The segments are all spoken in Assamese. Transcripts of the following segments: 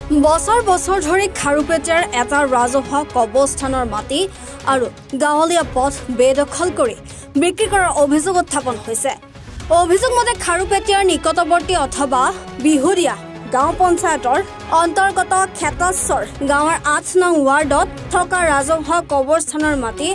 বছৰ বছৰ ধৰি খাৰুপেটীয়াৰ এটা ৰাজহুৱা কবৰস্থানৰ মাটি আৰু গাঁৱলীয়া পথ বেদখল কৰি বিক্ৰী কৰাৰ অভিযোগ উত্থাপন হৈছে। অভিযোগ মতে খাৰুপেটীয়াৰ নিকটৱৰ্তী অথবা বিহুৰীয়া গাঁও পঞ্চায়তৰ অন্তৰ্গত খেতাশ্বৰ গাঁৱৰ ৮ নং ৱাৰ্ডত থকা ৰাজহুৱা কবৰস্থানৰ মাটি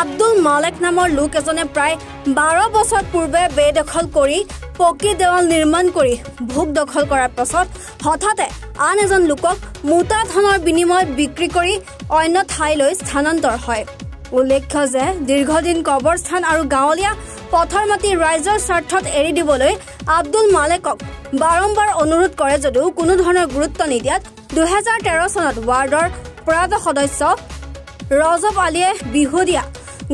আব্দুল মালেক নামৰ লোক এজনে প্ৰায় 12 বছৰ পূৰ্বে বেদখল কৰি পকী দেৱাল নিৰ্মাণ কৰি ভোগ দখল কৰাৰ পাছত হঠাতে আন এজন লোকক মোটা ধনৰ বিনিময়ত বিক্ৰী কৰি অন্য ঠাইলৈ স্থানান্তৰ হয়। উল্লেখ্য যে দীৰ্ঘদিন কবৰস্থান আৰু গাঁৱলীয়া পথৰ মাটি ৰাইজৰ স্বাৰ্থত এৰি দিবলৈ আব্দুল মালেকক বাৰম্বাৰ অনুৰোধ কৰে যদিও কোনো ধৰণৰ গুৰুত্ব নিদিয়াত 2013 চনত ৱাৰ্ডৰ প্ৰয়াত সদস্য ৰজব আলীয়ে বিহুৰীয়া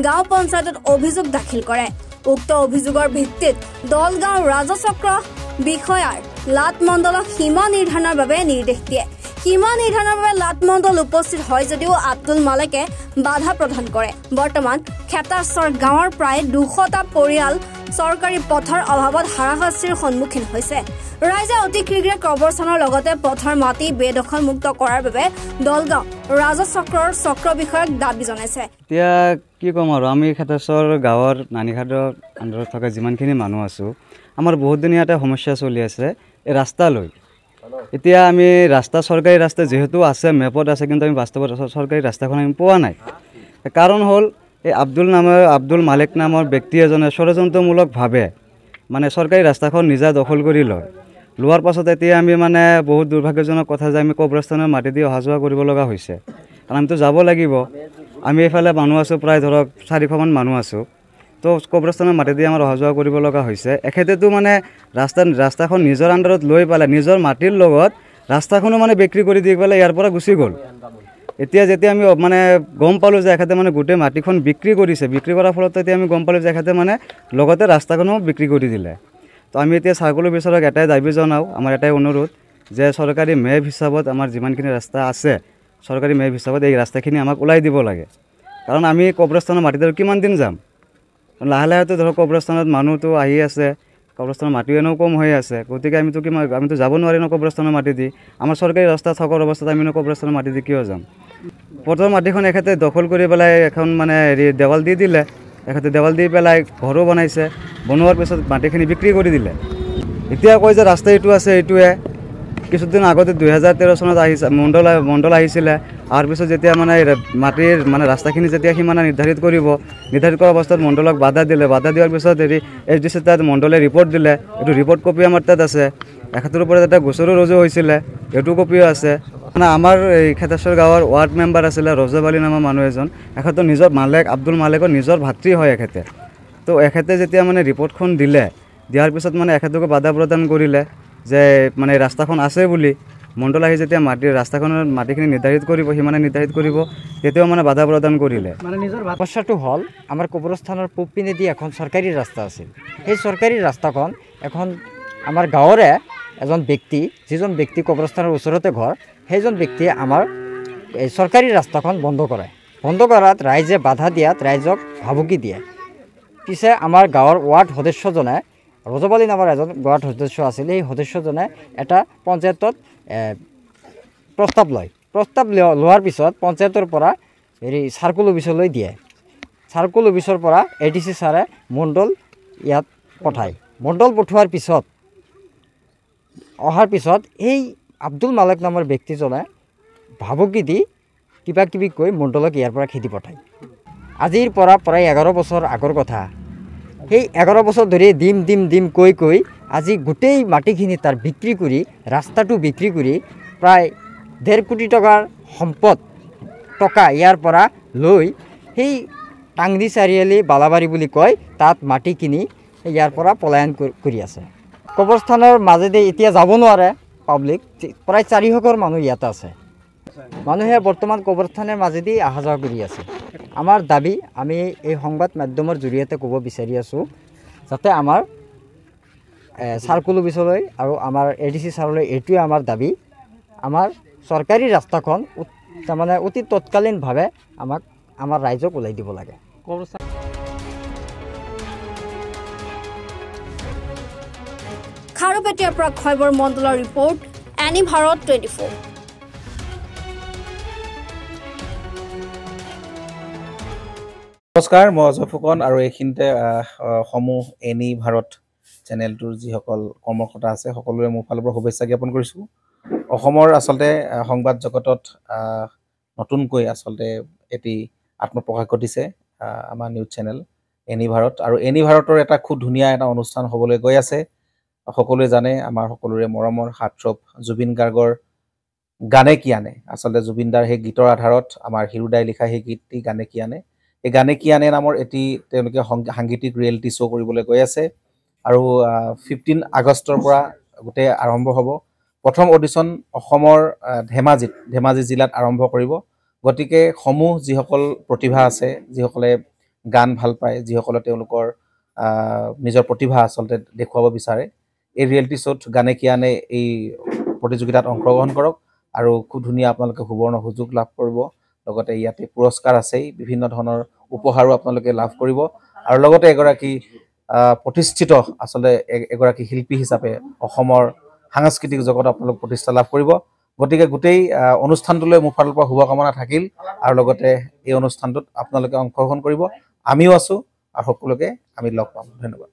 গাঁও পঞ্চায়তত অভিযোগ দাখিল কৰে। উক্ত অভিযোগৰ ভিত্তিত দলগাঁও ৰাজচক্ৰ বিষয়াৰ লাট মণ্ডলক সীমা নিৰ্ধাৰণৰ বাবে নিৰ্দেশ দিয়ে। সীমা নিৰ্ধাৰণৰ বাবে লাট মণ্ডল উপস্থিত হয় যদিও আব্দুল মালেকে বাধা প্ৰদান কৰে। বৰ্তমান খেতাশ্বৰ গাঁৱৰ প্ৰায় 200টা পৰিয়াল চৰকাৰী পথৰ অভাৱত হাৰাশাস্তিৰ সন্মুখীন হৈছে। ৰাইজে অতি শীঘ্ৰে কবৰস্থানৰ লগতে পথৰ মাটি বেদখল মুক্ত কৰাৰ বাবে দলগাঁও ৰাজচক্ৰৰ চক্ৰ বিষয়ক দাবী জনাইছে। এতিয়া কি ক'ম আৰু আমি খেতাশ্বৰ গাঁৱৰ নানীঘাটৰ আণ্ডাৰত থকা যিমানখিনি মানুহ আছোঁ, আমাৰ বহুত দিন ইয়াতে সমস্যা চলি আছে এই ৰাস্তা লৈ। এতিয়া আমি ৰাস্তা চৰকাৰী ৰাস্তা যিহেতু আছে, মেপত আছে, কিন্তু আমি বাস্তৱত চৰকাৰী ৰাস্তাখন আমি পোৱা নাই। কাৰণ হ'ল এই আব্দুল মালেক নামৰ ব্যক্তি এজনে ষড়যন্ত্ৰমূলকভাৱে মানে চৰকাৰী ৰাস্তাখন নিজা দখল কৰি লয়। লোৱাৰ পাছত এতিয়া আমি মানে বহুত দুৰ্ভাগ্যজনক কথা যে আমি কবৰস্থানৰ মাটি দি অহা যোৱা কৰিব লগা হৈছে। কাৰণ আমিতো যাব লাগিব। আমি এইফালে মানুহ আছোঁ, প্ৰায় ধৰক 400মান মানুহ আছোঁ। তো কবৰস্থানৰ মাটি দি আমাৰ অহা যোৱা কৰিব লগা হৈছে। এখেতেতো মানে ৰাস্তাখন নিজৰ আণ্ডাৰত লৈ পেলাই নিজৰ মাটিৰ লগত ৰাস্তাখনো মানে বিক্ৰী কৰি দি পেলাই ইয়াৰ পৰা গুচি গ'ল। এতিয়া যেতিয়া আমি মানে গম পালোঁ যে এখেতে মানে গোটেই মাটিখন বিক্ৰী কৰিছে, বিক্ৰী কৰাৰ ফলত এতিয়া আমি গম পালোঁ যে এখেতে মানে লগতে ৰাস্তাখনো বিক্ৰী কৰি দিলে। তো আমি এতিয়া চাৰ্কল অফিচাৰক এটাই দাবী জনাওঁ, আমাৰ এটাই অনুৰোধ যে চৰকাৰী মেপ হিচাপত আমাৰ যিমানখিনি ৰাস্তা আছে, চৰকাৰী মেপ হিচাপত এই ৰাস্তাখিনি আমাক ওলাই দিব লাগে। কাৰণ আমি কবৰস্থানৰ মাটিত আৰু কিমান দিন যাম? লাহে লাহেতো ধৰক কবৰস্থানত মানুহটো আহি আছে, কবৰস্থানৰ মাটিও এনেও কম হৈ আছে। গতিকে আমিতো যাব নোৱাৰি ন কবৰস্থানৰ মাটি দি। আমাৰ চৰকাৰী ৰাস্তা থকাৰ অৱস্থাত আমি কবৰস্থানৰ মাটি দি কিয় যাম? পথৰ মাটিখন এখেতে দখল কৰি পেলাই এখন মানে দেৱাল দি দিলে। এখেতে দেৱাল দি পেলাই ঘৰো বনাইছে। বনোৱাৰ পিছত মাটিখিনি বিক্ৰী কৰি দিলে। এতিয়া কয় যে ৰাস্তা এইটো আছে, এইটোৱে। কিছুদিন আগতে 2013 চনত মণ্ডল আহিছিলে। আৰু পিছত যেতিয়া মানে মাটিৰ মানে ৰাস্তাখিনি যেতিয়া সীমানা নিৰ্ধাৰিত কৰা অৱস্থাত মণ্ডলক বাধা দিলে। বাধা দিয়াৰ পিছত SDC তাত মণ্ডলে ৰিপৰ্ট দিলে। এইটো ৰিপৰ্ট কপি আমাৰ তাত আছে। এখেতৰ ওপৰত এটা গোচৰো ৰুজু হৈছিলে, এইটো কপিও আছে। মানে আমাৰ এই খেতাশ্বৰ গাঁৱৰ ৱাৰ্ড মেম্বাৰ আছিলে ৰজব আলী নামৰ মানুহ এজন। এখেতৰ নিজৰ আব্দুল মালেকৰ নিজৰ ভাতৃ হয় এখেতে। তো এখেতে যেতিয়া মানে ৰিপৰ্টখন দিয়াৰ পিছত মানে এখেতকো বাধা প্ৰদান কৰিলে যে মানে ৰাস্তাখন আছে বুলি। মণ্ডল আহি যেতিয়া ৰাস্তাখনৰ মাটিখিনি নিৰ্ধাৰিত কৰিব, সীমানা নিৰ্ধাৰিত কৰিব, তেতিয়াও মানে বাধা প্ৰদান কৰিলে। মানে নিজৰ সমস্যাটো হ'ল আমাৰ কবৰস্থানৰ পূব পিনেদি এখন চৰকাৰী ৰাস্তা আছিল। সেই চৰকাৰী ৰাস্তাখন এখন আমাৰ গাঁৱৰে এজন ব্যক্তি, যিজন ব্যক্তি কবৰস্থানৰ ওচৰতে ঘৰ, সেইজন ব্যক্তিয়ে আমাৰ এই চৰকাৰী ৰাস্তাখন বন্ধ কৰে। বন্ধ কৰাত ৰাইজে বাধা দিয়াত ৰাইজক ভাবুকি দিয়ে। পিছে আমাৰ গাঁৱৰ ৱাৰ্ড সদস্যজনে, ৰজব আলী নামৰ এজন ৱাৰ্ড সদস্য আছিল, সেই সদস্যজনে এটা পঞ্চায়তত প্ৰস্তাৱ লোৱাৰ পিছত পঞ্চায়তৰ পৰা চাৰ্কল অফিচলৈ দিয়ে। চাৰ্কল অফিচৰ পৰা ADC ছাৰে মণ্ডল ইয়াত পঠায়। মণ্ডল পঠোৱাৰ পিছত এই আব্দুল মালেক নামৰ ব্যক্তিজনে ভাবুকি দি কিবা কিবি কৈ মণ্ডলক ইয়াৰ পৰা খেদি পঠায়। আজিৰ পৰা প্ৰায় 11 বছৰ আগৰ কথা। সেই 11 বছৰ ধৰি দিম কৈ আজি গোটেই মাটিখিনি তাৰ বিক্ৰী কৰি, ৰাস্তাটো বিক্ৰী কৰি প্ৰায় 1.5 কোটি টকাৰ সম্পদ ইয়াৰ পৰা লৈ সেই টাংদি চাৰিআলি বালাবাৰী বুলি কয় তাত মাটি কিনি ইয়াৰ পৰা পলায়ন কৰি আছে। কবৰস্থানৰ মাজেদি এতিয়া যাব নোৱাৰে পাব্লিক। প্ৰায় 400 মানুহ ইয়াত আছে। মানুহে বৰ্তমান কবৰস্থানৰ মাজেদি অহা যোৱা কৰি আছে। আমাৰ দাবী আমি এই সংবাদ মাধ্যমৰ জৰিয়তে ক'ব বিচাৰি আছোঁ যাতে আমাৰ চাৰ্কল অফিচলৈ আৰু আমাৰ ADC ছাৰলৈ এইটোৱে আমাৰ দাবী, আমাৰ চৰকাৰী ৰাস্তাখন তাৰমানে অতি তৎকালীনভাৱে আমাৰ ৰাইজক ওলাই দিব লাগে। খাৰুপেটীয়াৰ পৰা খৈবৰ মণ্ডলৰ ৰিপৰ্ট, এনি ভাৰত 24। নমস্কাৰ, মই অজয় ফুকন আৰু এইখিনিতে সমূহ এনি ভাৰত চেনেলটোৰ যিসকল কৰ্মকৰ্তা আছে সকলোৰে মোৰ ফালৰ পৰা শুভেচ্ছা জ্ঞাপন কৰিছোঁ। অসমৰ আচলতে সংবাদ জগতত নতুনকৈ আচলতে এটি আত্মপ্ৰকাশ ঘটিছে আমাৰ নিউজ চেনেল এনি ভাৰত, আৰু এনি ভাৰতৰ এটা খুব ধুনীয়া এটা অনুষ্ঠান হ'বলৈ গৈ আছে। সকলোৱে জানে আমাৰ সকলোৰে মৰমৰ হাৰ্টথ্ৰব জুবিন গাৰ্গৰ গানে কি আনে, আচলতে জুবিনদাৰ সেই গীতৰ আধাৰত আমাৰ হিৰুদাই লিখা সেই গীতটি গানে কি আনে, এই গানে কি আনে নামৰ এটি তেওঁলোকে সাংগীতিক ৰিয়েলিটি শ্ব' কৰিবলৈ গৈ আছে। আৰু 15 আগষ্টৰ পৰা গোটেই আৰম্ভ হ'ব। প্ৰথম অডিশ্যন অসমৰ ধেমাজি জিলাত আৰম্ভ কৰিব। গতিকে সমূহ যিসকল প্ৰতিভা আছে, যিসকলে গান ভাল পায়, যিসকলে তেওঁলোকৰ নিজৰ প্ৰতিভা আচলতে দেখুৱাব বিচাৰে, এই ৰিয়েলিটি শ্ব'ত গানে কি আনে এই প্ৰতিযোগিতাত অংশগ্ৰহণ কৰক আৰু খুব ধুনীয়া আপোনালোকে সুবৰ্ণ সুযোগ লাভ কৰিব। লগতে ইয়াতে পুৰস্কাৰ আছেই, বিভিন্ন ধৰণৰ উপহাৰো আপোনালোকে লাভ কৰিব, আৰু লগতে এগৰাকী প্ৰতিষ্ঠিত আচলতে এগৰাকী শিল্পী হিচাপে অসমৰ সাংস্কৃতিক জগত আপোনালোক প্ৰতিষ্ঠা লাভ কৰিব। গতিকে গোটেই অনুষ্ঠানটোলৈ মোৰ ফালৰ পৰা শুভকামনা থাকিল, আৰু লগতে এই অনুষ্ঠানটোত আপোনালোকে অংশগ্ৰহণ কৰিব। আমিও আছোঁ আৰু সকলোকে আমি লগ পাম। ধন্যবাদ।